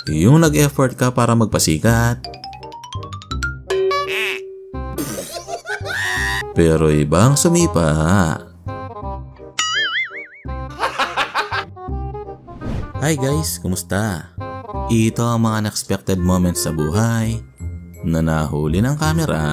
Yung nag-effort ka para magpasikat. Pero ibang sumipa. Hi guys, kumusta? Ito ang mga unexpected moments sa buhay na nahuli ng kamera.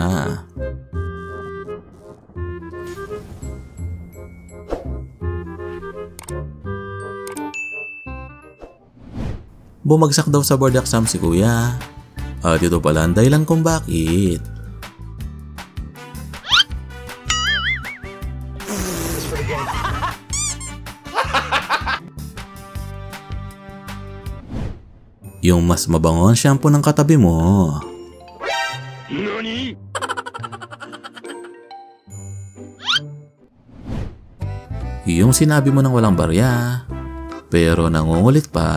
Bumagsak daw sa board exam si kuya. At ito pala ang dahilan kung bakit. Yung mas mabango ang shampoo ng katabi mo. Nani? Yung sinabi mo ng walang barya, pero nangungulit pa.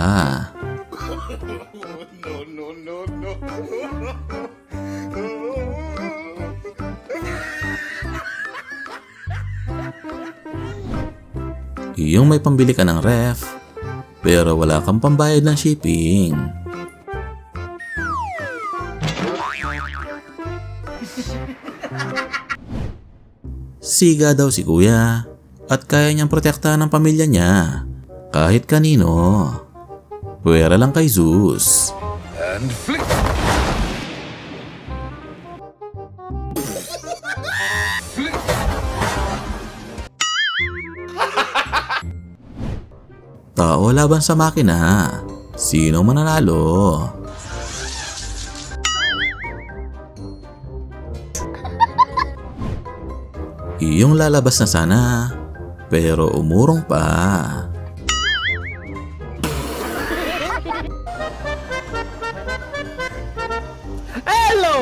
Yung may pambili ka ng ref, pero wala kang pambayad ng shipping. Siga daw si kuya at kaya niyang protektahan ang pamilya niya kahit kanino. Pwera lang kay Zeus. And flick! Tao laban sa makina. Sino mananalo? Iyong lalabas na sana, pero umurong pa. Hello!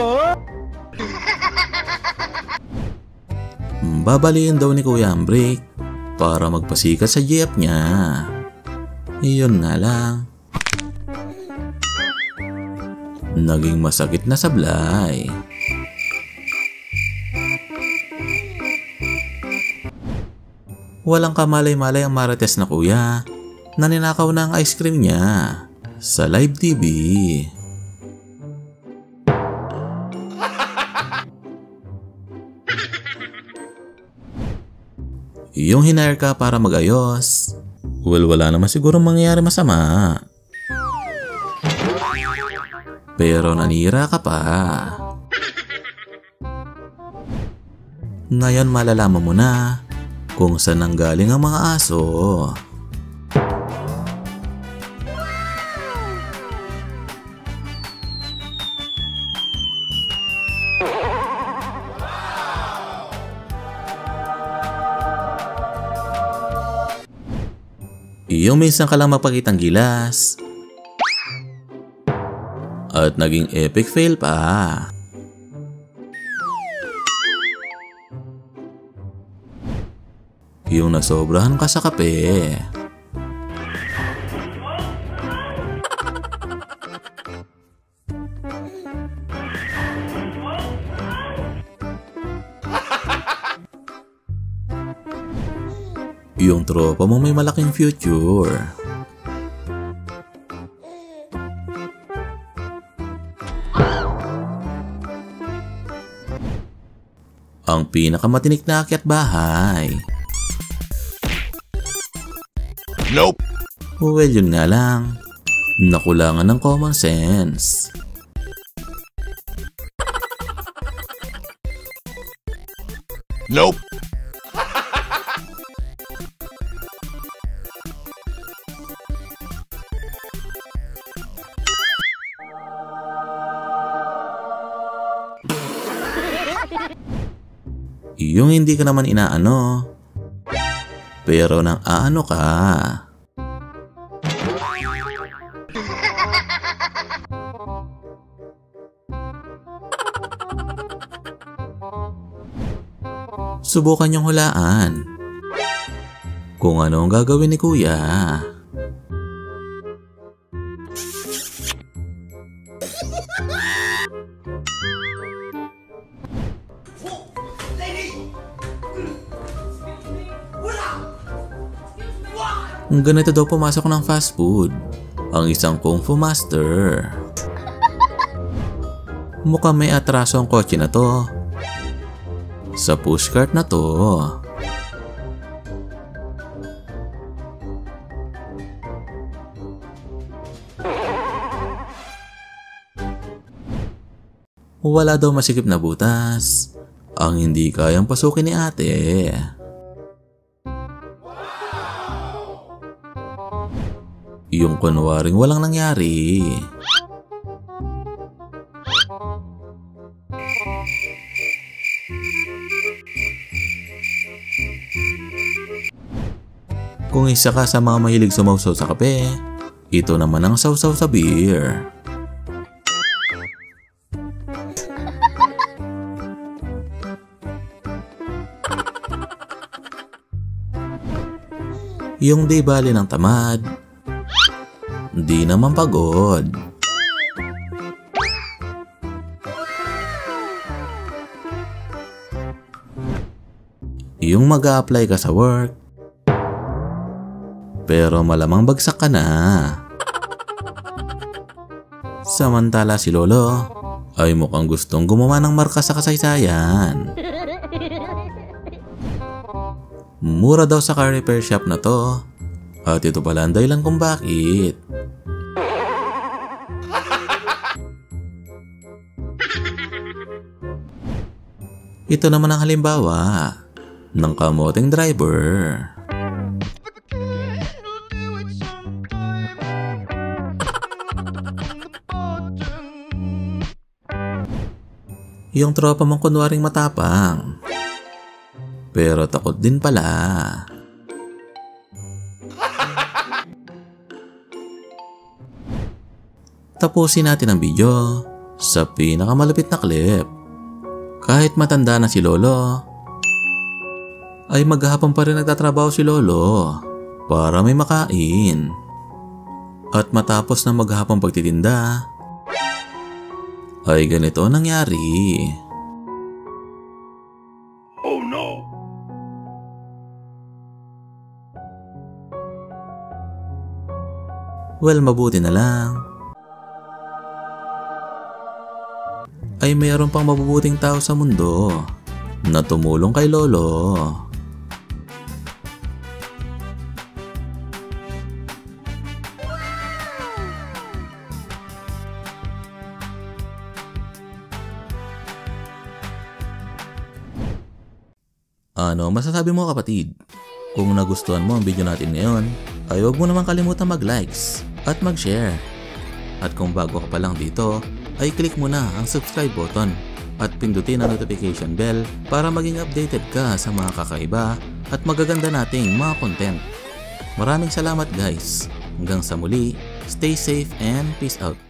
Babaliin daw ni Kuya ang brake para magpasikat sa jeep niya. Iyon nga lang. Naging masakit na sablay. Walang kamalay-malay ang marites na kuya na ninakaw na ang ice cream niya sa live TV. Yung hinire ka para magayos, wala naman siguro mangyayari masama. Pero nanira ka pa. Ngayon malalaman mo na kung saan nanggaling ang mga aso. Yung minsan ka lang mapakitang gilas at naging epic fail pa. Yung nasobrahan ka sa kape. Yung tropa mo may malaking future. Ang pinakamatinik na akyat bahay. Nope. Well, yun nga lang. Nakulangan ng common sense. Nope. Yung hindi ka naman inaano, pero nang aano ka. Subukan niyong hulaan kung ano ang gagawin ni kuya. Ganito daw pumasok ng fast food. ang isang kung fu master. Mukhang may atraso ang kotse na to. Sa pushcart na to. Wala daw masikip na butas ang hindi kayang pasukin ni ate. Yung kunwaring walang nangyari. Kung isa ka sa mga mahilig sumawsaw sa kape, ito naman ang sawsaw sa beer. Yung di bali ng tamad, di naman pagod. Yung mag-a-apply ka sa work, pero malamang bagsak ka na. Samantala si Lolo ay mukhang gustong gumawa ng marka sa kasaysayan. Mura daw sa car repair shop na to, at ito pala ang dahilan kung bakit. Ito naman ang halimbawa ng kamoteng driver. Yung tropa mong kunwaring matapang, pero takot din pala. Tapusin natin ang video sa pinakamalupit na clip. Kahit matanda na si Lolo, ay maghapon pa rin nagtatrabaho si Lolo para may makain. At matapos na maghapon pagtitinda, ay ganito nangyari. Oh no! Well, mabuti na lang ay mayroon pang mabubuting tao sa mundo na tumulong kay Lolo. Ano masasabi mo kapatid? Kung nagustuhan mo ang video natin ngayon, ay huwag mo naman kalimutan mag-likes at mag-share. At kung bago ka pa lang dito, ay click mo na ang subscribe button at pindutin ang notification bell para maging updated ka sa mga kakaiba at magaganda nating mga content. Maraming salamat guys. Hanggang sa muli, stay safe and peace out.